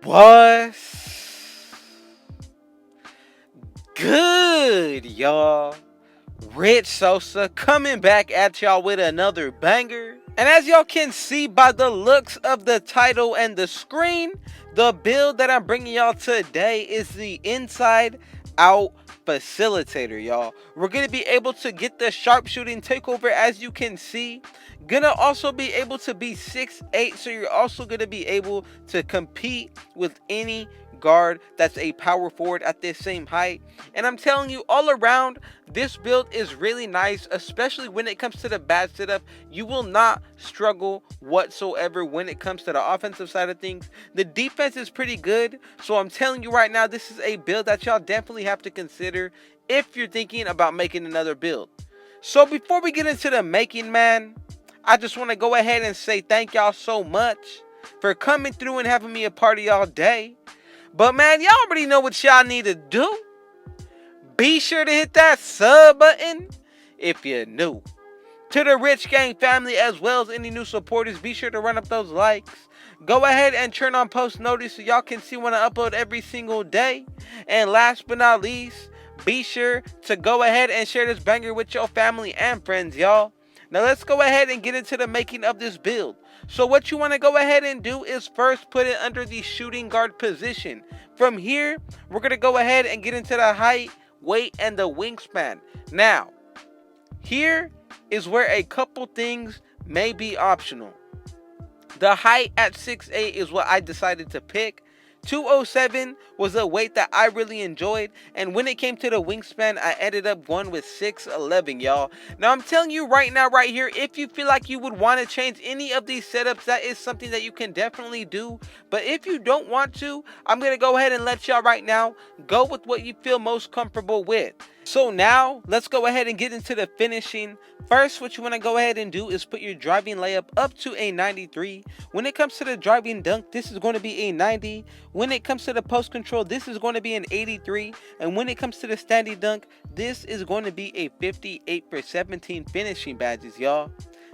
What's good, y'all? Rich Sosa coming back at y'all with another banger. And as y'all can see by the looks of the title and the screen, the build that I'm bringing y'all today is the Inside Out Facilitator, y'all. We're going to be able to get the sharpshooting takeover, as you can see. Gonna also be able to be 6'8", so you're also going to be able to compete with any guard that's a power forward at this same height. And I'm telling you, all around, this build is really nice, especially when it comes to the badge setup. You will not struggle whatsoever when it comes to the offensive side of things. The defense is pretty good, so I'm telling you right now, this is a build that y'all definitely have to consider if you're thinking about making another build. So before we get into the making, man, I just want to go ahead and say thank y'all so much for coming through and having me a party all day. But man, y'all already know what y'all need to do. Be sure to hit that sub button if you're new. To the Rich Gang family, as well as any new supporters, be sure to run up those likes. Go ahead and turn on post notice so y'all can see when I upload every single day. And last but not least, be sure to go ahead and share this banger with your family and friends, y'all. Now let's go ahead and get into the making of this build. So what you want to go ahead and do is first put it under the shooting guard position. From here, we're going to go ahead and get into the height, weight, and the wingspan. Now, here is where a couple things may be optional. The height at 6'8" is what I decided to pick. 207 was a weight that I really enjoyed, and when it came to the wingspan, I ended up going with 6'11", y'all. Now I'm telling you right now, right here, if you feel like you would want to change any of these setups, that is something that you can definitely do. But if you don't want to, I'm gonna go ahead and let y'all right now go with what you feel most comfortable with. So now let's go ahead and get into the finishing. First, what you want to go ahead and do is put your driving layup up to a 93. When it comes to the driving dunk, this is going to be a 90. When it comes to the post control, this is going to be an 83. And when it comes to the standing dunk, this is going to be a 58 for 17 finishing badges, y'all.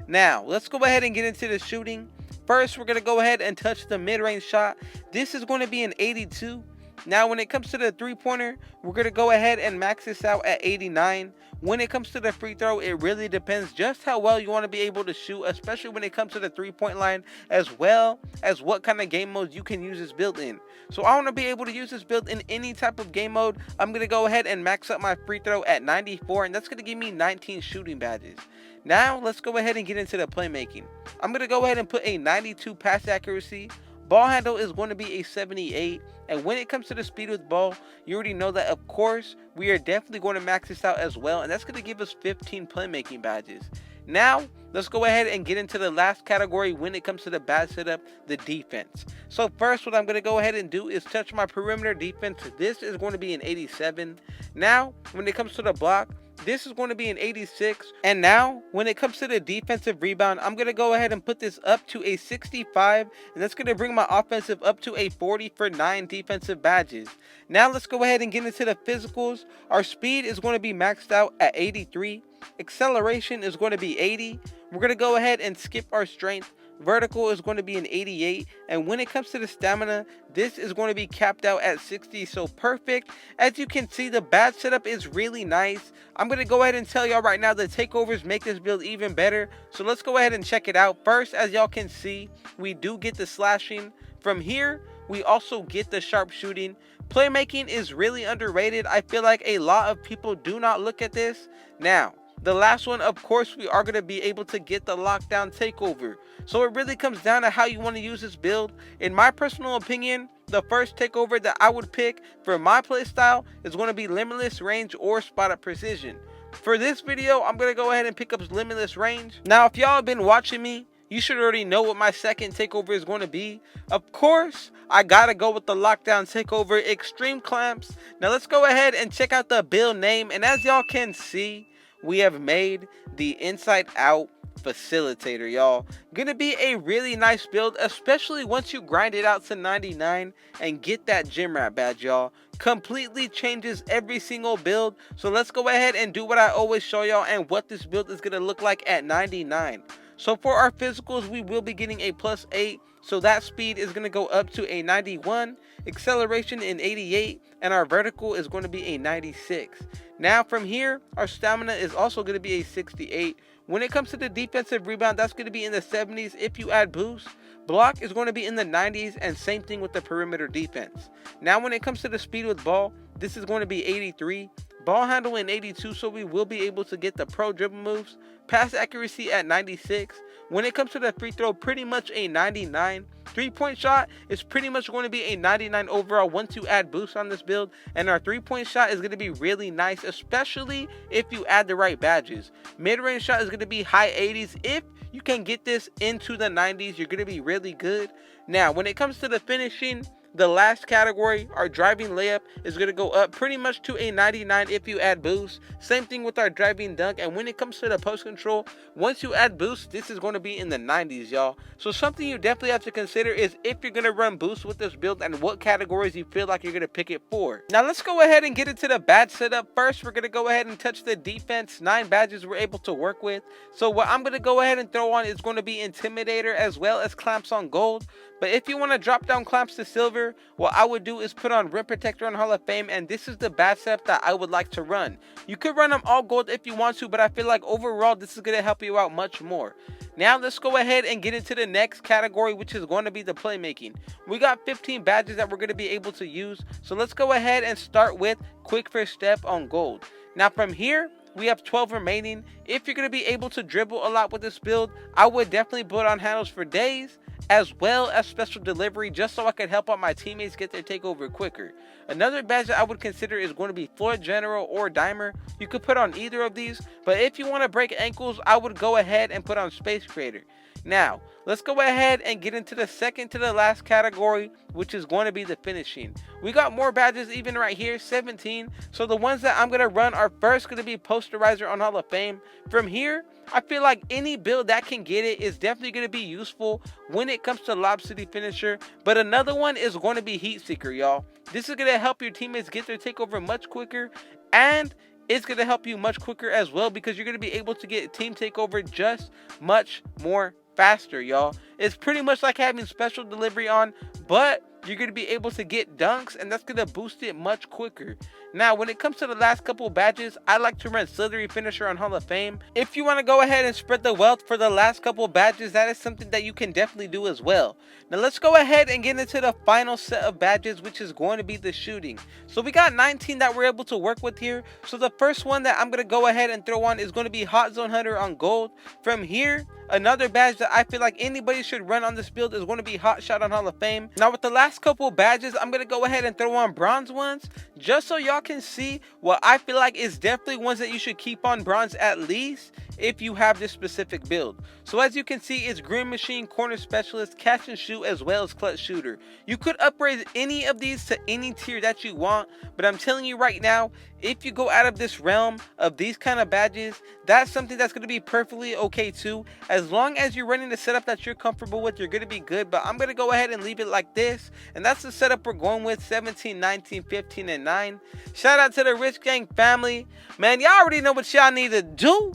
Now, let's go ahead and get into the shooting. First, we're going to go ahead and touch the mid-range shot. This is going to be an 82. Now, when it comes to the three-pointer, we're going to go ahead and max this out at 89. When it comes to the free throw, it really depends just how well you want to be able to shoot, especially when it comes to the three-point line, as well as what kind of game modes you can use this build in. So I want to be able to use this build in any type of game mode. I'm going to go ahead and max up my free throw at 94, and that's going to give me 19 shooting badges. Now, let's go ahead and get into the playmaking. I'm going to go ahead and put a 92 pass accuracy. Ball handle is going to be a 78, and when it comes to the speed with ball, you already know that, of course, we are definitely going to max this out as well, and that's going to give us 15 playmaking badges. Now, let's go ahead and get into the last category when it comes to the badge setup, the defense. So first, what I'm going to go ahead and do is touch my perimeter defense. This is going to be an 87. Now, when it comes to the block, this is going to be an 86. And now, when it comes to the defensive rebound, I'm going to go ahead and put this up to a 65. And that's going to bring my offensive up to a 40 for 9 defensive badges. Now, let's go ahead and get into the physicals. Our speed is going to be maxed out at 83. Acceleration is going to be 80. We're going to go ahead and skip our strength. Vertical is going to be an 88, and when it comes to the stamina, this is going to be capped out at 60, so perfect. As you can see, the badge setup is really nice. I'm going to go ahead and tell y'all right now, the takeovers make this build even better, so let's go ahead and check it out. First, as y'all can see, we do get the slashing. From here, we also get the sharpshooting. Playmaking is really underrated. I feel like a lot of people do not look at this. Now, the last one, of course, we are going to be able to get the lockdown takeover. So it really comes down to how you want to use this build. In my personal opinion, the first takeover that I would pick for my playstyle is going to be limitless range or spotted precision. For this video, I'm going to go ahead and pick up limitless range. Now, if y'all have been watching me, you should already know what my second takeover is going to be. Of course, I gotta go with the lockdown takeover, extreme clamps. Now let's go ahead and check out the build name. And as y'all can see, we have made the Inside Out Facilitator, y'all. Gonna be a really nice build, especially once you grind it out to 99 and get that gym rat badge, y'all. Completely changes every single build. So let's go ahead and do what I always show y'all and what this build is gonna look like at 99. So for our physicals, we will be getting a +8 So that speed is going to go up to a 91, acceleration in 88, and our vertical is going to be a 96. Now from here, our stamina is also going to be a 68. When it comes to the defensive rebound, that's going to be in the 70s if you add boost. Block is going to be in the 90s, and same thing with the perimeter defense. Now when it comes to the speed with ball, this is going to be 83. Ball handle in 82, so we will be able to get the pro dribble moves. Pass accuracy at 96. When it comes to the free throw, pretty much a 99. 3-point shot is pretty much going to be a 99 overall once you add boost on this build. And our 3-point shot is going to be really nice, especially if you add the right badges. Mid-range shot is going to be high 80s. If you can get this into the 90s, you're going to be really good. Now, when it comes to the finishing, the last category, our driving layup, is going to go up pretty much to a 99 if you add boost. Same thing with our driving dunk. And when it comes to the post control, once you add boost, this is going to be in the 90s, y'all. So something you definitely have to consider is if you're going to run boost with this build and what categories you feel like you're going to pick it for. Now let's go ahead and get into the badge setup. First, we're going to go ahead and touch the defense. 9 badges we're able to work with. So what I'm going to go ahead and throw on is going to be Intimidator as well as clamps on gold. But if you want to drop down clamps to silver, what I would do is put on Rim Protector on Hall of Fame, and this is the badge setup that I would like to run. You could run them all gold if you want to, but I feel like overall this is going to help you out much more. Now let's go ahead and get into the next category, which is going to be the playmaking. We got 15 badges that we're going to be able to use, so let's go ahead and start with Quick First Step on gold. Now from here, we have 12 remaining. If you're going to be able to dribble a lot with this build, I would definitely put on handles for days, as well as special delivery, just so I could help out my teammates get their takeover quicker. Another badge that I would consider is going to be Floor General or Dimer. You could put on either of these, but if you want to break ankles, I would go ahead and put on Space Creator. Now, let's go ahead and get into the second to the last category, which is going to be the finishing. We got more badges even right here, 17. So the ones that I'm going to run are first going to be Posterizer on Hall of Fame. From here, I feel like any build that can get it is definitely going to be useful when it comes to Lob City Finisher. But another one is going to be Heat Seeker, y'all. This is going to help your teammates get their takeover much quicker, and it's going to help you much quicker as well, because you're going to be able to get team takeover just much more faster, y'all. It's pretty much like having special delivery on, but you're going to be able to get dunks, and that's going to boost it much quicker. Now, when it comes to the last couple badges, I like to run Slithery Finisher on Hall of Fame. If you want to go ahead and spread the wealth for the last couple badges, that is something that you can definitely do as well. Now, let's go ahead and get into the final set of badges, which is going to be the shooting. So we got 19 that we're able to work with here. So the first one that I'm going to go ahead and throw on is going to be Hot Zone Hunter on gold. From here, another badge that I feel like anybody should run on this build is going to be Hot Shot on Hall of Fame. Now with the last couple badges, I'm going to go ahead and throw on bronze ones, just so y'all can see what I feel like is definitely ones that you should keep on bronze at least if you have this specific build. So as you can see, it's Green Machine, Corner Specialist, Catch and Shoot, as well as Clutch Shooter. You could upgrade any of these to any tier that you want, but I'm telling you right now, if you go out of this realm of these kind of badges, that's something that's going to be perfectly okay too. As long as you're running the setup that you're comfortable with, you're going to be good. But I'm going to go ahead and leave it like this, and that's the setup we're going with: 17, 19, 15, and 9. Shout out to the Rich Gang family. Man, y'all already know what y'all need to do.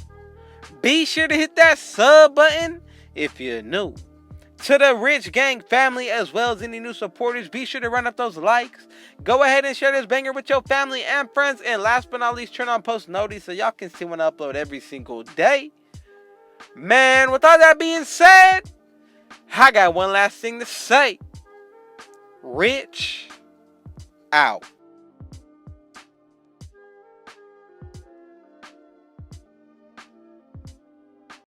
Be sure to hit that sub button if you're new. To the Rich Gang family, as well as any new supporters, be sure to run up those likes. Go ahead and share this banger with your family and friends. And last but not least, turn on post notice so y'all can see when I upload every single day. Man, with all that being said, I got one last thing to say. Rich out.